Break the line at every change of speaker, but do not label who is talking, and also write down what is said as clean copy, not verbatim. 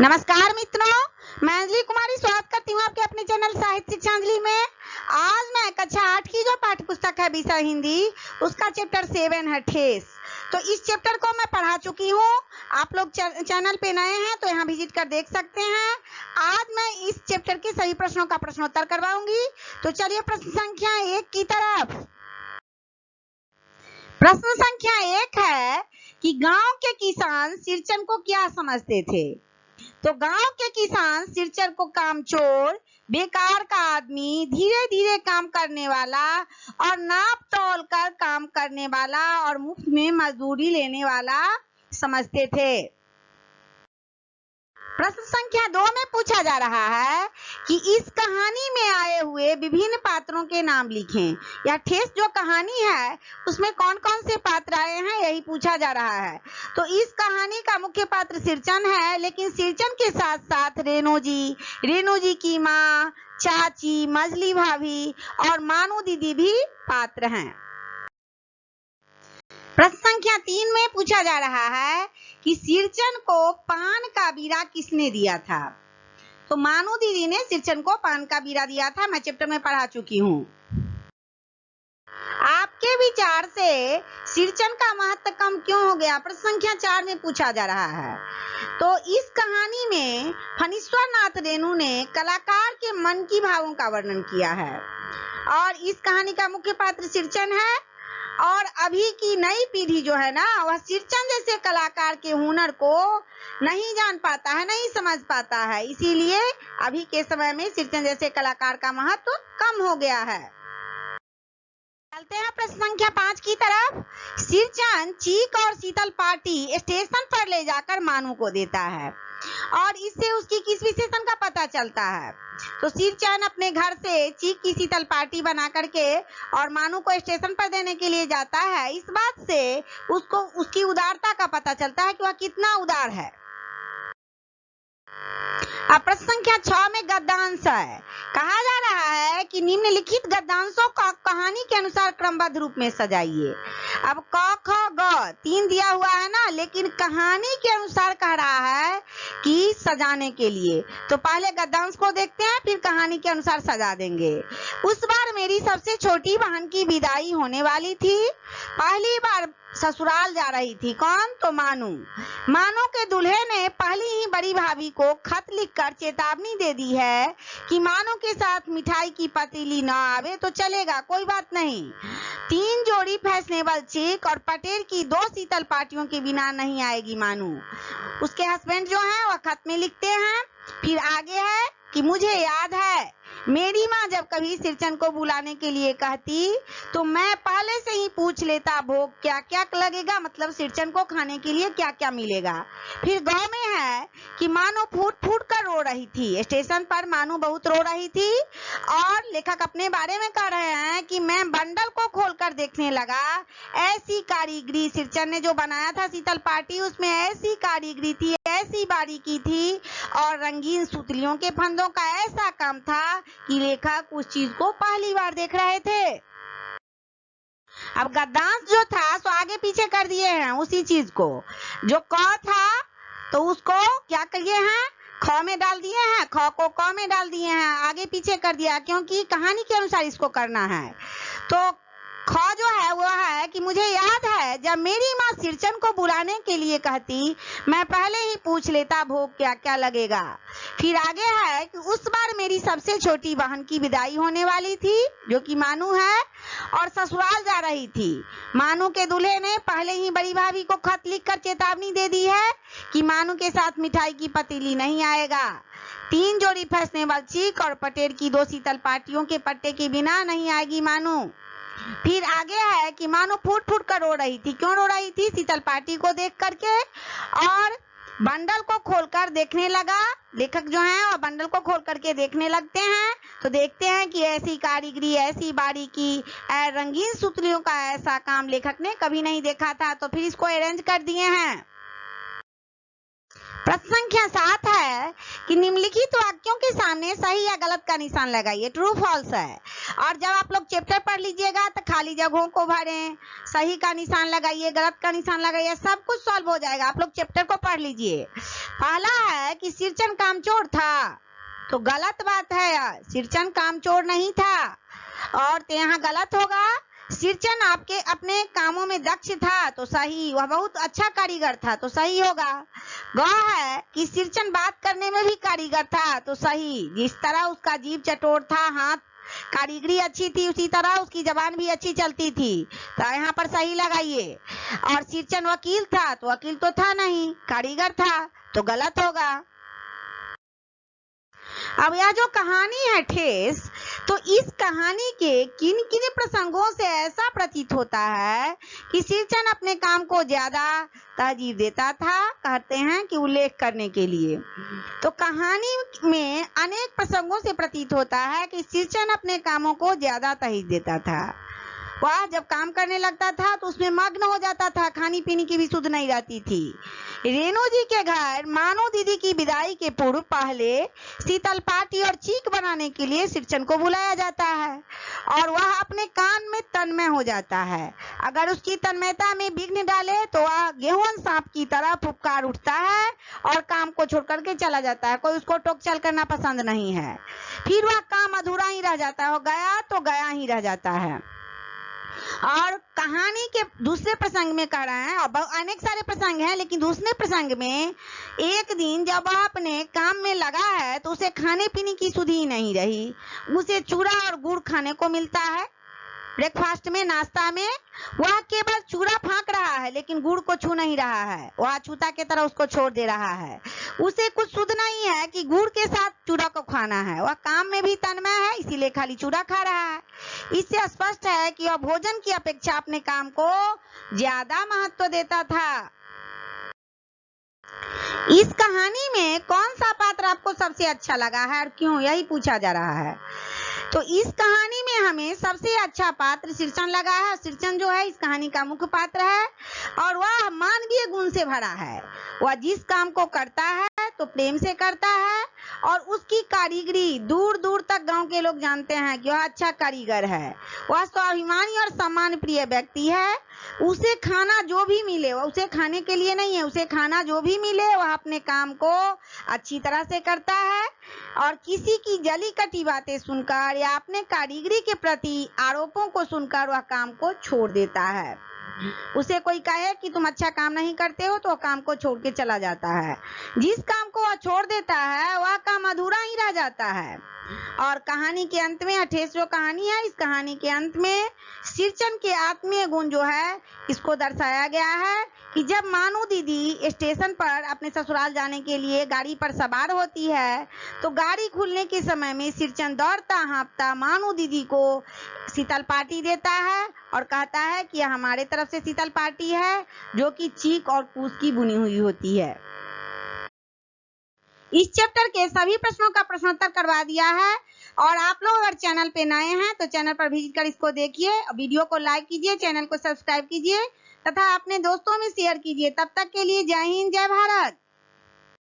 नमस्कार मित्रों, मैं अंजलि कुमारी स्वागत करती हूँ आपके अपने चैनल साहित्य शिक्षांजलि में। आज मैं कक्षा 8 की जो पाठ्य पुस्तक है विषय हिंदी, उसका चैप्टर 7 है ठेस। तो इस चैप्टर को मैं पढ़ा चुकी हूँ। आप लोग चैनल पे नए हैं तो यहाँ विजिट कर देख सकते हैं। आज मैं इस चैप्टर के सभी प्रश्नों का प्रश्नोत्तर करवाऊंगी। तो चलिए प्रश्न संख्या 1 की तरफ। प्रश्न संख्या 1 है कि गांव के किसान सिरचन को क्या समझते थे। तो गांव के किसान सिरचन को कामचोर, बेकार का आदमी, धीरे धीरे काम करने वाला और नाप तौल कर काम करने वाला और मुफ्त में मजदूरी लेने वाला समझते थे। प्रश्न संख्या 2 में पूछा जा रहा है कि इस कहानी में आए हुए विभिन्न पात्रों के नाम लिखें। यह ठेस जो कहानी है उसमें कौन कौन से पात्र आए हैं यही पूछा जा रहा है। तो इस कहानी का मुख्य पात्र सिरचन है, लेकिन सिरचन के साथ साथ रेणु जी की माँ, चाची, मजली भाभी और मानू दीदी भी पात्र हैं। प्रश्न संख्या 3 में पूछा जा रहा है कि सिरचन को पान का बीड़ा किसने दिया था। तो मानू दीदी ने सिरचन को पान का बीड़ा दिया था। मैं चैप्टर में पढ़ा चुकी हूँ। आपके विचार से सिरचन का महत्व कम क्यों हो गया, प्रश्न संख्या 4 में पूछा जा रहा है। तो इस कहानी में फणीश्वर नाथ रेणु ने कलाकार के मन की भावों का वर्णन किया है और इस कहानी का मुख्य पात्र सिरचन है। और अभी की नई पीढ़ी जो है ना, वह सिरचन जैसे कलाकार के हुनर को नहीं जान पाता है, नहीं समझ पाता है। इसीलिए अभी के समय में सिरचन जैसे कलाकार का महत्व कम हो गया है। चलते हैं प्रश्न संख्या 5 की तरफ। सिरचन चीक और शीतल पार्टी स्टेशन पर ले जाकर मानू को देता है और इससे उसकी किस विशेषण का पता चलता है। तो सिरचन अपने घर से चीक की शीतल पार्टी बना करके और मानू को स्टेशन पर देने के लिए जाता है। इस बात से उसको उसकी उदारता का पता चलता है कि वह कितना उदार है। अब प्रश्न संख्या 6 में गद्यांश है। कहा जा रहा है कि निम्नलिखित गद्यांशों का कहानी के अनुसार क्रमबद्ध रूप में सजाइए। अब क ख ग 3 दिया हुआ है ना, लेकिन कहानी के अनुसार कह रहा है कि सजाने के लिए। तो पहले गद्यांश को देखते हैं, फिर कहानी के अनुसार सजा देंगे। उस बार मेरी सबसे छोटी बहन की विदाई होने वाली थी। पहली बार ससुराल जा रही थी। कौन? तो मानू के दूल्हे ने पहली ही बड़ी भाभी को खत लिखकर चेतावनी दे दी है कि मानू के साथ मिठाई की पतीली न आवे तो चलेगा, कोई बात नहीं। 3 जोड़ी फैशनेबल चीक और पटेल की 2 शीतल पार्टियों के बिना नहीं आएगी मानू। उसके हस्बैंड जो है वह खत में लिखते हैं। फिर आगे है कि मुझे याद है मेरी माँ जब कभी सिरचन को बुलाने के लिए कहती तो मैं पहले से ही पूछ लेता भोग क्या क्या लगेगा, मतलब सिरचन को खाने के लिए क्या क्या मिलेगा। फिर गांव में है कि मानू फूट फूट कर रो रही थी। स्टेशन पर मानू बहुत रो रही थी और लेखक अपने बारे में कह रहे हैं कि मैं बंडल को खोलकर देखने लगा। ऐसी कारीगरी, सिरचन ने जो बनाया था शीतल पार्टी, उसमें ऐसी कारीगरी थी, ऐसी बारीकी थी और रंगीन सुतलियों के फंदों का ऐसा काम था कि लेखक उस चीज को पहली बार देख रहे थे। अब गद्यांश जो था सो आगे पीछे कर दिए हैं उसी चीज को। जो क था तो उसको क्या किए हैं, ख में डाल दिए हैं, ख को क में डाल दिए हैं, आगे पीछे कर दिया क्योंकि कहानी के अनुसार इसको करना है। तो ख जो है वो है कि मुझे याद है जब मेरी माँ सिरचन को बुलाने के लिए कहती मैं पहले ही पूछ लेता भोग क्या क्या लगेगा। फिर आगे है कि उस बार मेरी सबसे छोटी बहन की विदाई होने वाली थी जो कि मानू है और ससुराल जा रही थी। मानू के दूल्हे ने पहले ही बड़ी भाभी को खत लिखकर चेतावनी दे दी है कि मानू के साथ मिठाई की पतीली नहीं आएगा। 3 जोड़ी फैशनेबल चीक और पटेल की 2 शीतल पार्टियों के पट्टे के बिना नहीं आएगी मानू। फिर आगे है कि मानू फूट फूट कर रो रही थी। क्यों रो रही थी? शीतल पार्टी को देख करके और बंडल को खोलकर देखने लगा। लेखक जो है और बंडल को खोल करके देखने लगते हैं तो देखते हैं कि ऐसी कारीगरी, ऐसी बारीकी, रंगीन सुतलियों का ऐसा काम लेखक ने कभी नहीं देखा था। तो फिर इसको अरेंज कर दिए हैं। प्रश्न संख्या 7 है कि निम्नलिखित वाक्यों के सामने सही या गलत का निशान लगाइए, ट्रू फॉल्स है। और जब आप लोग चैप्टर पढ़ लीजिएगा तो खाली जगहों को भरें, सही का निशान लगाइए, गलत का निशान लगाइए, सब कुछ सॉल्व हो जाएगा। आप लोग चैप्टर को पढ़ लीजिए। पहला है कि सिरचन कामचोर था, तो गलत बात है, सिरचन कामचोर नहीं था, और तो यहाँ गलत होगा। सिरचन आपके अपने कामों में दक्ष था, तो सही, वह बहुत अच्छा कारीगर था, तो सही होगा। ग है कि सिरचन बात करने में भी कारीगर था, तो सही, जिस तरह उसका जीभ चटोर था, हाथ कारीगरी अच्छी थी, उसी तरह उसकी जबान भी अच्छी चलती थी, तो यहाँ पर सही लगाइए। और सिरचन वकील था, तो वकील तो था नहीं, कारीगर था, तो गलत होगा। अब यह जो कहानी है ठेस, तो इस कहानी के किन किन प्रसंगों से ऐसा प्रतीत होता है कि सिरचन अपने काम को ज्यादा तरजीह देता था, कहते हैं कि उल्लेख करने के लिए। तो कहानी में अनेक प्रसंगों से प्रतीत होता है कि सिरचन अपने कामों को ज्यादा तरजीह देता था। वह जब काम करने लगता था तो उसमें मग्न हो जाता था, खानी पीनी की भी सुध नहीं रहती थी। रेणु जी के घर मानो दीदी की विदाई के पूर्व पहले शीतल पार्टी और चीक बनाने के लिए सिरचन को बुलाया जाता है, और वह अपने काम में तन्मय हो जाता है। अगर उसकी तन्मयता में विघ्न डाले तो वह गेहूं सांप की तरह फुफकार उठता है और काम को छोड़ करके चला जाता है। कोई उसको टोक चल करना पसंद नहीं है, फिर वह काम अधूरा ही रह जाता है, गया तो गया ही रह जाता है। और कहानी के दूसरे प्रसंग में कह रहे हैं, और अनेक सारे प्रसंग हैं, लेकिन दूसरे प्रसंग में एक दिन जब वह अपने काम में लगा है तो उसे खाने पीने की सुध ही नहीं रही। उसे चूड़ा और गुड़ खाने को मिलता है ब्रेकफास्ट में, नाश्ता में। वह केवल चूड़ा फाँक रहा है लेकिन गुड़ को छू नहीं रहा है, वह छूता की तरह उसको छोड़ दे रहा है। उसे कुछ सुध नहीं है कि गुड़ के साथ चूड़ा को खाना है। वह काम में भी तन्मय है, इसीलिए खाली चूड़ा खा रहा है। इससे स्पष्ट है कि वह भोजन की अपेक्षा अपने काम को ज्यादा महत्व देता था। इस कहानी में कौन सा पात्र आपको सबसे अच्छा लगा है और क्यों, यही पूछा जा रहा है। तो इस कहानी में हमें सबसे अच्छा पात्र सिरचन लगा है। सिरचन जो है इस कहानी का मुख्य पात्र है, और वह मानवीय गुण से भरा है। वह जिस काम को करता है तो प्रेम से करता है, और उसकी कारीगरी दूर दूर तक गांव के लोग जानते हैं कि वह अच्छा कारीगर है। वह स्वाभिमानी और सम्मान प्रिय व्यक्ति है। उसे खाना जो भी मिले, वह उसे खाने के लिए नहीं है, उसे खाना जो भी मिले वह अपने काम को अच्छी तरह से करता है, और किसी की जली कटी बातें सुनकर या अपने कारीगरी के प्रति आरोपों को सुनकर वह काम को छोड़ देता है। उसे कोई कहे कि तुम अच्छा काम नहीं करते हो तो वह काम को छोड़ के चला जाता है। जिस काम को वह छोड़ देता है वह काम अधूरा ही रह जाता है। और कहानी के अंत में 28 जो कहानी है, इस कहानी के अंत में सिरचन के आत्मीय गुण जो है इसको दर्शाया गया है कि जब मानू दीदी स्टेशन पर अपने ससुराल जाने के लिए गाड़ी पर सवार होती है तो गाड़ी खुलने के समय में सिरचन दौड़ता हाँफता मानू दीदी को शीतल पार्टी देता है और कहता है कि यह हमारे तरफ से शीतल पार्टी है, जो कि चीक और कूस की बुनी हुई होती है। इस चैप्टर के सभी प्रश्नों का प्रश्नोत्तर करवा दिया है, और आप लोग अगर चैनल पे नए हैं तो चैनल पर विजिट कर इसको देखिए, वीडियो को लाइक कीजिए, चैनल को सब्सक्राइब कीजिए तथा अपने दोस्तों में शेयर कीजिए। तब तक के लिए जय हिंद, जय भारत।